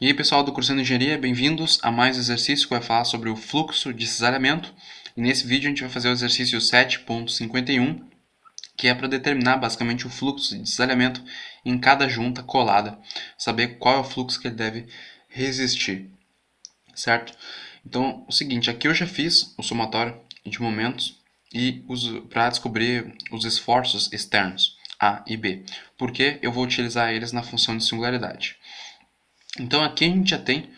E aí pessoal do Cursando Engenharia, bem-vindos a mais um exercício que vai falar sobre o fluxo de cisalhamento. E nesse vídeo a gente vai fazer o exercício 7.51, que é para determinar basicamente o fluxo de cisalhamento em cada junta colada, saber qual é o fluxo que ele deve resistir, certo? Então, o seguinte, aqui eu já fiz o somatório de momentos e para descobrir os esforços externos, A e B, porque eu vou utilizar eles na função de singularidade. Então aqui a gente já tem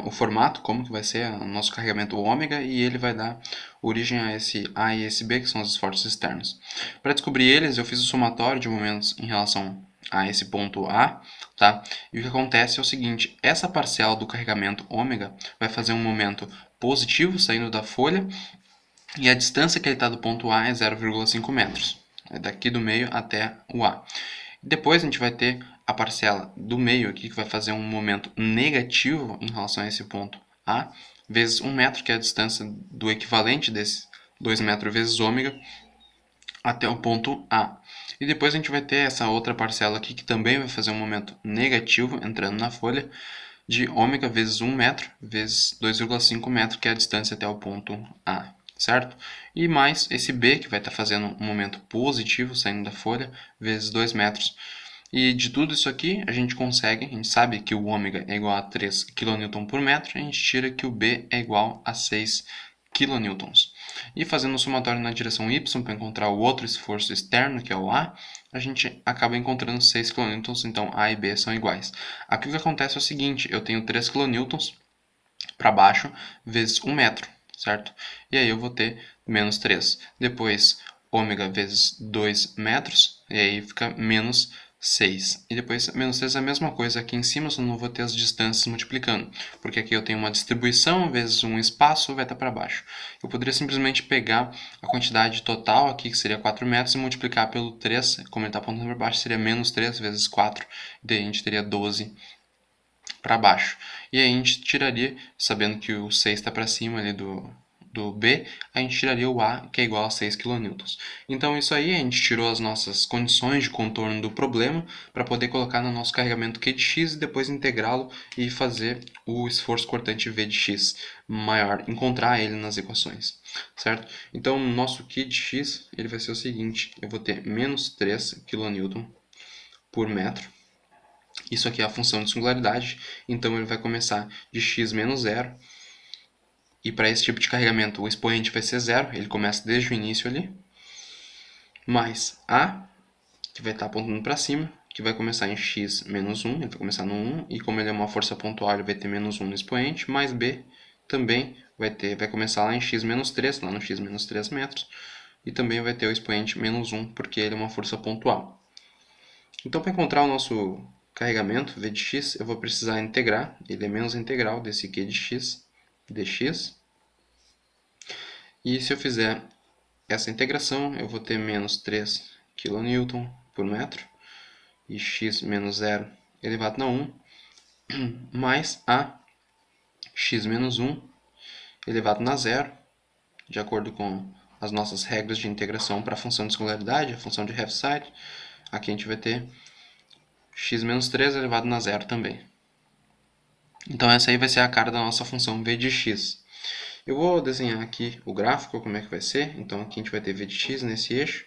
o formato, como que vai ser o nosso carregamento ômega, e ele vai dar origem a esse A e esse B, que são os esforços externos. Para descobrir eles, eu fiz o somatório de momentos em relação a esse ponto A, tá? E o que acontece é o seguinte, essa parcial do carregamento ômega vai fazer um momento positivo saindo da folha, e a distância que ele está do ponto A é 0,5 metros. É daqui do meio até o A. Depois a gente vai ter a parcela do meio aqui, que vai fazer um momento negativo em relação a esse ponto A, vezes 1 metro, que é a distância do equivalente desse 2 metros vezes ômega, até o ponto A. E depois a gente vai ter essa outra parcela aqui, que também vai fazer um momento negativo, entrando na folha, de ômega vezes 1 metro, vezes 2,5 metros, que é a distância até o ponto A, certo? E mais esse B, que vai estar fazendo um momento positivo, saindo da folha, vezes 2 metros. E de tudo isso aqui, a gente sabe que o ômega é igual a 3 kN por metro, a gente tira que o B é igual a 6 kN. E fazendo o somatório na direção y para encontrar o outro esforço externo, que é o A, a gente acaba encontrando 6 kN, então A e B são iguais. Aqui o que acontece é o seguinte, eu tenho 3 kN para baixo vezes 1 metro, certo? E aí eu vou ter menos 3. Depois, ômega vezes 2 metros, e aí fica menos 6. E depois, menos 3 é a mesma coisa. Aqui em cima eu só não vou ter as distâncias multiplicando, porque aqui eu tenho uma distribuição vezes um espaço, vai estar para baixo. Eu poderia simplesmente pegar a quantidade total aqui, que seria 4 metros, e multiplicar pelo 3, como ele está apontando para baixo, seria menos 3 vezes 4, daí a gente teria 12 para baixo. E aí a gente tiraria, sabendo que o 6 está para cima ali do B, a gente tiraria o A, que é igual a 6 kN. Então isso aí, a gente tirou as nossas condições de contorno do problema para poder colocar no nosso carregamento Q de x e depois integrá-lo e fazer o esforço cortante V de x maior, encontrar ele nas equações, certo? Então o nosso Q de x ele vai ser o seguinte, eu vou ter menos 3 kN por metro. Isso aqui é a função de singularidade, então ele vai começar de x menos 0. E para esse tipo de carregamento o expoente vai ser 0, ele começa desde o início ali. Mais A, que vai estar apontando para cima, que vai começar em x menos 1, ele vai começar no 1, e como ele é uma força pontual, ele vai ter menos 1 no expoente, mais B também vai começar lá em x menos 3, lá no x menos 3 metros, e também vai ter o expoente menos 1, porque ele é uma força pontual. Então, para encontrar o nosso carregamento v de x, eu vou precisar integrar, ele é menos integral desse q de x, dx. E se eu fizer essa integração, eu vou ter menos 3 kN por metro, e x menos 0 elevado a 1, mais a x menos 1 elevado a 0, de acordo com as nossas regras de integração para a função de singularidade, a função de Heaviside. Aqui a gente vai ter x menos 3 elevado a 0 também. Então essa aí vai ser a cara da nossa função v de x. Eu vou desenhar aqui o gráfico, como é que vai ser. Então aqui a gente vai ter v de x nesse eixo,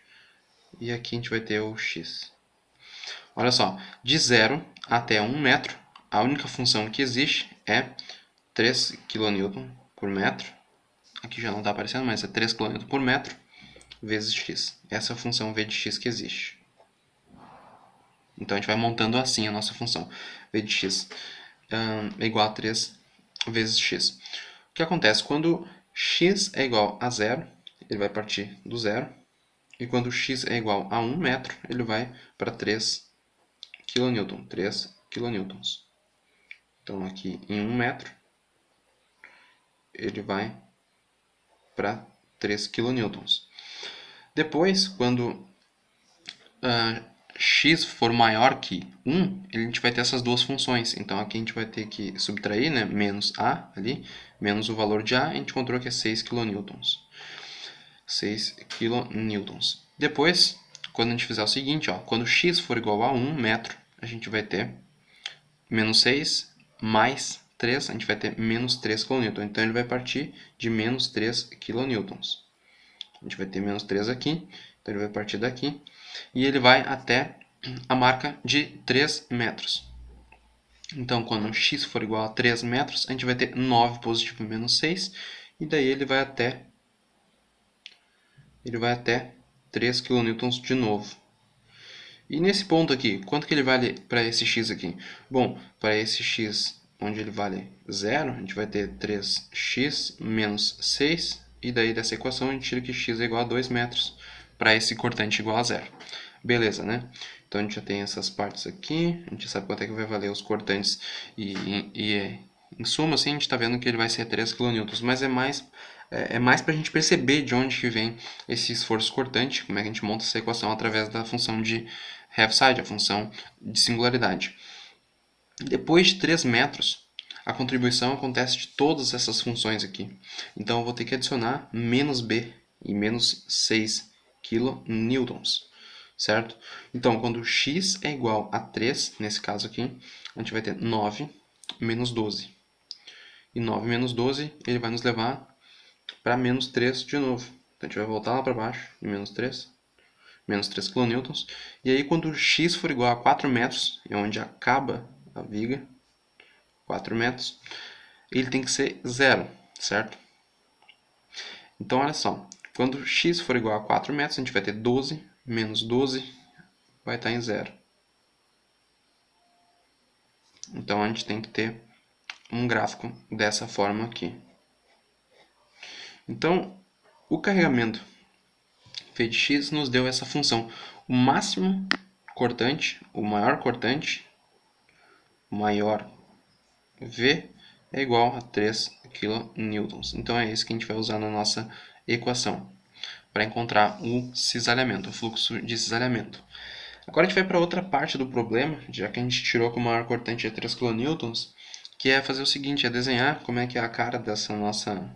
e aqui a gente vai ter o x. Olha só, de 0 até 1 metro, a única função que existe é 3 kN por metro. Aqui já não está aparecendo, mas é 3 kN por metro vezes x. Essa é a função v de x que existe. Então a gente vai montando assim a nossa função. V de x é igual a 3 vezes x. O que acontece? Quando x é igual a 0, ele vai partir do zero. E quando x é igual a 1 metro, ele vai para 3 kN. 3 kN. Então aqui em 1 metro, ele vai para 3 kN. Depois, quando x for maior que 1, a gente vai ter essas duas funções. Então aqui a gente vai ter que subtrair, né, menos a ali, menos o valor de a gente encontrou que é 6 kN. 6 kN. Depois, quando a gente fizer o seguinte, ó, quando x for igual a 1 metro, a gente vai ter menos 6 mais 3, a gente vai ter menos 3 kN. Então ele vai partir de menos 3 kN. A gente vai ter menos 3 aqui, então ele vai partir daqui. E ele vai até a marca de 3 metros. Então, quando x for igual a 3 metros, a gente vai ter 9 positivo menos 6. E daí ele vai até 3 kN de novo. E nesse ponto aqui, quanto que ele vale para esse x aqui? Bom, para esse x onde ele vale 0, a gente vai ter 3x menos 6. E daí dessa equação a gente tira que x é igual a 2 metros para esse cortante igual a 0. Beleza, né? Então a gente já tem essas partes aqui, a gente sabe quanto é que vai valer os cortantes e em suma, assim, a gente está vendo que ele vai ser 3 kN, mas é mais para a gente perceber de onde que vem esse esforço cortante, como é que a gente monta essa equação através da função de half-side, a função de singularidade. Depois de 3 metros, a contribuição acontece de todas essas funções aqui. Então eu vou ter que adicionar menos b e menos 6 kN. Certo? Então, quando x é igual a 3, nesse caso aqui, a gente vai ter 9 menos 12. E 9 menos 12, ele vai nos levar para menos 3 de novo. Então, a gente vai voltar lá para baixo, em menos 3 kN. E aí, quando x for igual a 4 metros, é onde acaba a viga, 4 metros, ele tem que ser 0, certo? Então, olha só, quando x for igual a 4 metros, a gente vai ter 12 menos 12 vai estar em 0. Então a gente tem que ter um gráfico dessa forma aqui. Então, o carregamento V de x nos deu essa função. O máximo cortante, o maior cortante, maior V, é igual a 3 kN. Então é isso que a gente vai usar na nossa equação para encontrar o cisalhamento, o fluxo de cisalhamento. Agora a gente vai para outra parte do problema, já que a gente tirou que o maior cortante é 3 kN, que é fazer o seguinte, é desenhar como é que é a cara dessa nossa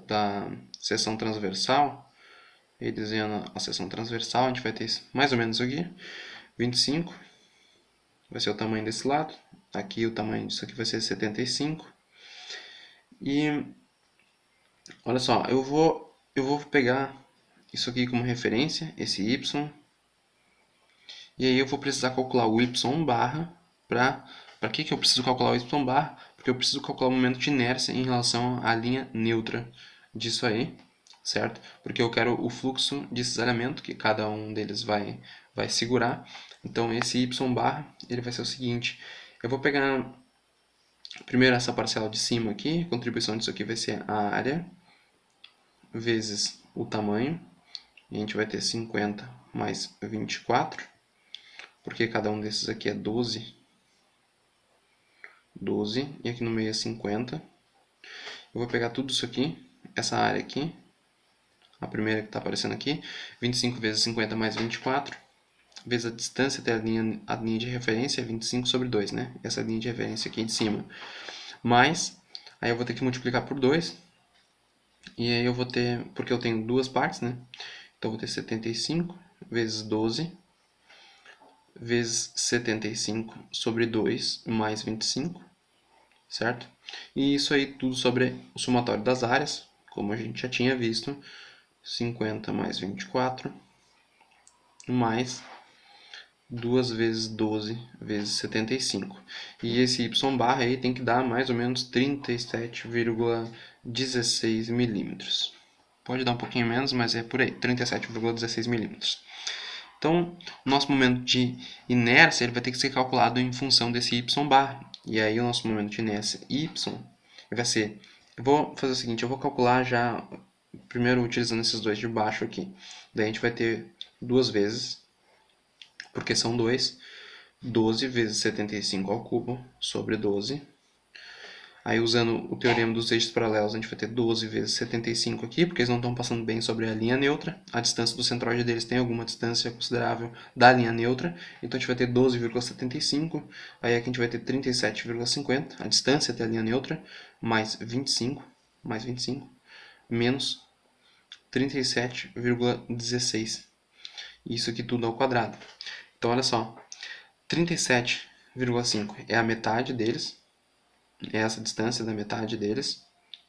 da seção transversal. E desenhando a seção transversal, a gente vai ter mais ou menos aqui, 25, vai ser o tamanho desse lado, aqui o tamanho disso aqui vai ser 75. E olha só, eu vou pegar isso aqui como referência, esse y. E aí eu vou precisar calcular o y barra para que eu preciso calcular o y barra? Porque eu preciso calcular o momento de inércia em relação à linha neutra disso aí, certo? Porque eu quero o fluxo de cisalhamento que cada um deles vai segurar. Então esse y barra, ele vai ser o seguinte, eu vou pegar primeiro essa parcela de cima aqui, a contribuição disso aqui vai ser a área vezes o tamanho, e a gente vai ter 50 mais 24, porque cada um desses aqui é 12, e aqui no meio é 50. Eu vou pegar tudo isso aqui, essa área aqui, a primeira que está aparecendo aqui, 25 vezes 50 mais 24, vezes a distância até a linha de referência, é 25 sobre 2, né? Essa linha de referência aqui de cima. Mas, aí eu vou ter que multiplicar por 2, e aí eu vou ter, porque eu tenho duas partes, né? Então eu vou ter 75 vezes 12, vezes 75 sobre 2 mais 25, certo? E isso aí tudo sobre o somatório das áreas, como a gente já tinha visto, 50 mais 24, mais 2 vezes 12 vezes 75. E esse y barra aí tem que dar mais ou menos 37,16 milímetros. Pode dar um pouquinho menos, mas é por aí, 37,16 milímetros. Então, o nosso momento de inércia ele vai ter que ser calculado em função desse y barra. E aí o nosso momento de inércia y vai ser... Eu vou fazer o seguinte, eu vou calcular já, primeiro utilizando esses dois de baixo aqui. Daí a gente vai ter duas vezes, porque são 2, 12 vezes 75 ao cubo sobre 12. Aí, usando o teorema dos eixos paralelos, a gente vai ter 12 vezes 75 aqui, porque eles não estão passando bem sobre a linha neutra. A distância do centroide deles tem alguma distância considerável da linha neutra. Então, a gente vai ter 12,75. Aí, aqui a gente vai ter 37,50, a distância até a linha neutra, mais 25, menos 37,16. Isso aqui tudo ao quadrado. Então, olha só, 37 37,5 é a metade deles, é essa distância da metade deles,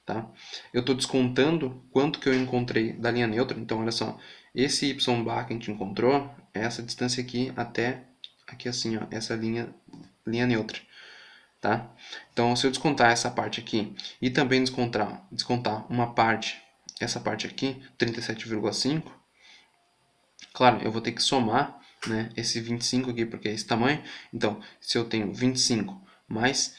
tá? Eu estou descontando quanto que eu encontrei da linha neutra, então olha só, esse y bar que a gente encontrou é essa distância aqui até aqui assim, ó, essa linha neutra, tá? Então se eu descontar essa parte aqui e também descontar uma parte, essa parte aqui, 37,5, claro, eu vou ter que somar, né, esse 25 aqui, porque é esse tamanho. Então, se eu tenho 25 mais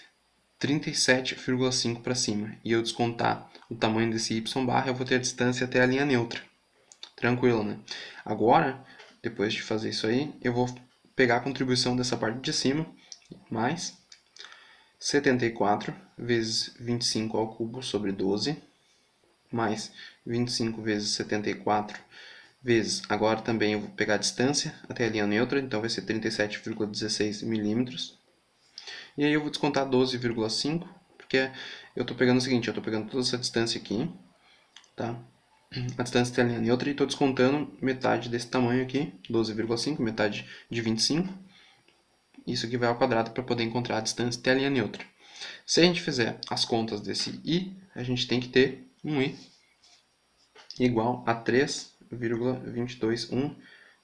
37,5 para cima e eu descontar o tamanho desse y barra, eu vou ter a distância até a linha neutra. Tranquilo, né? Agora, depois de fazer isso aí, eu vou pegar a contribuição dessa parte de cima, mais 74 vezes 25 ao cubo sobre 12, mais 25 vezes 74 vezes, agora também eu vou pegar a distância até a linha neutra, então vai ser 37,16 milímetros. E aí eu vou descontar 12,5, porque eu estou pegando o seguinte, eu estou pegando toda essa distância aqui, tá? A distância até a linha neutra e estou descontando metade desse tamanho aqui, 12,5, metade de 25. Isso aqui vai ao quadrado para poder encontrar a distância até a linha neutra. Se a gente fizer as contas desse i, a gente tem que ter um i igual a 3,221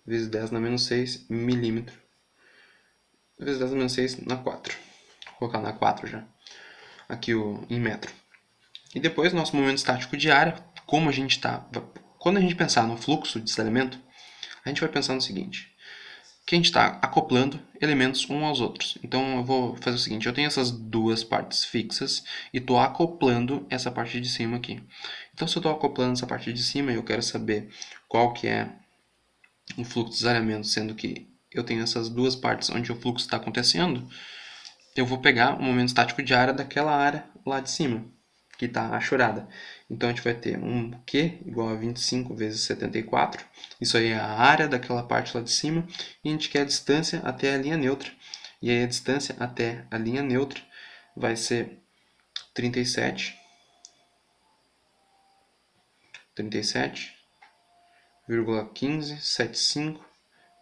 vezes 10 na menos 6 milímetro. Vezes 10 na menos 6 na 4. Vou colocar na 4 já. Aqui em metro. E depois, nosso momento estático de área, como a gente está... Quando a gente pensar no fluxo de desalhamento, a gente vai pensar no seguinte, que a gente está acoplando elementos uns aos outros. Então eu vou fazer o seguinte, eu tenho essas duas partes fixas e estou acoplando essa parte de cima aqui. Então se eu estou acoplando essa parte de cima e eu quero saber qual que é o fluxo de desalhamento, sendo que eu tenho essas duas partes onde o fluxo está acontecendo, eu vou pegar o momento estático de área daquela área lá de cima, que está achurada. Então a gente vai ter um Q igual a 25 vezes 74. Isso aí é a área daquela parte lá de cima. E a gente quer a distância até a linha neutra. E aí a distância até a linha neutra vai ser 37,1575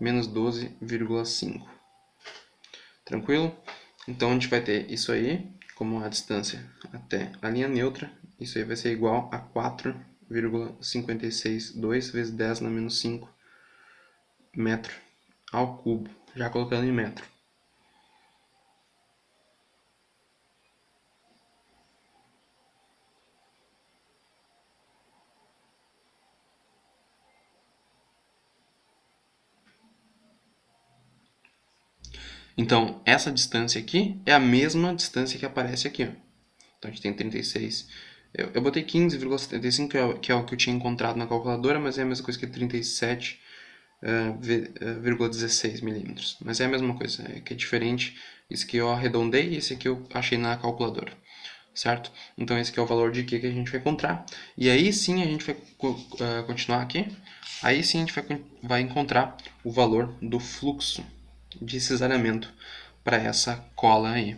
menos 12,5. Tranquilo? Então a gente vai ter isso aí como a distância até a linha neutra. Isso aí vai ser igual a 4,562 vezes 10 na menos 5 metro ao cubo, já colocando em metro. Então, essa distância aqui é a mesma distância que aparece aqui, ó. Então, a gente tem 36. Eu botei 15,75, que é o que eu tinha encontrado na calculadora, mas é a mesma coisa que 37,16 milímetros. Mas é a mesma coisa, é que é diferente. Esse aqui eu arredondei e esse aqui eu achei na calculadora. Certo? Então, esse aqui é o valor de Q que a gente vai encontrar. E aí sim a gente vai continuar aqui. Aí sim a gente vai encontrar o valor do fluxo de cisalhamento para essa cola aí.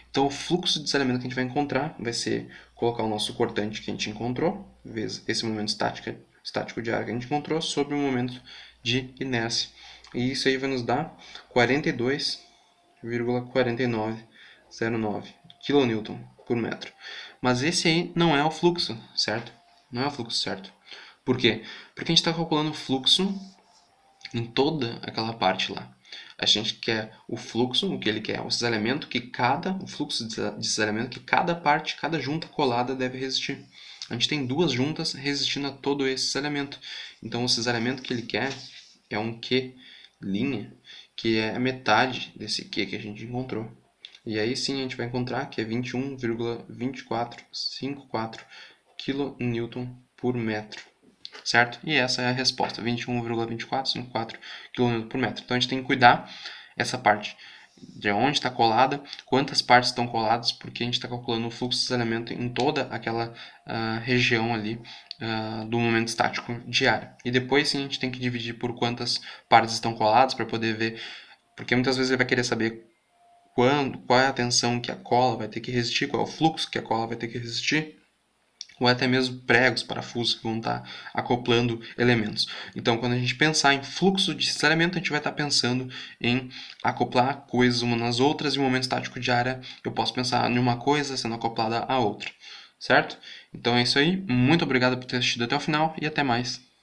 Então, o fluxo de cisalhamento que a gente vai encontrar vai ser colocar o nosso cortante que a gente encontrou, vezes esse momento estático de área que a gente encontrou, sobre o momento de inércia. E isso aí vai nos dar 42,4909 kN por metro. Mas esse aí não é o fluxo, certo? Não é o fluxo certo. Por quê? Porque a gente está calculando o fluxo em toda aquela parte lá. A gente quer o fluxo, o que ele quer, o cisalhamento o fluxo de cisalhamento que cada parte, cada junta colada deve resistir. A gente tem duas juntas resistindo a todo esse cisalhamento. Então o cisalhamento que ele quer é um Q linha, que é a metade desse Q que a gente encontrou. E aí sim a gente vai encontrar que é 21,2454 kN por metro. Certo? E essa é a resposta, 21,2454 kN por metro. Então a gente tem que cuidar essa parte de onde está colada, quantas partes estão coladas, porque a gente está calculando o fluxo de cisalhamento em toda aquela região ali do momento estático de área. E depois sim a gente tem que dividir por quantas partes estão coladas para poder ver, porque muitas vezes ele vai querer saber qual é a tensão que a cola vai ter que resistir, qual é o fluxo que a cola vai ter que resistir. ou até mesmo pregos, parafusos que vão estar acoplando elementos. Então, quando a gente pensar em fluxo de cisalhamento, a gente vai estar pensando em acoplar coisas umas nas outras, e o momento estático de área eu posso pensar em uma coisa sendo acoplada à outra, certo? Então é isso aí, muito obrigado por ter assistido até o final e até mais.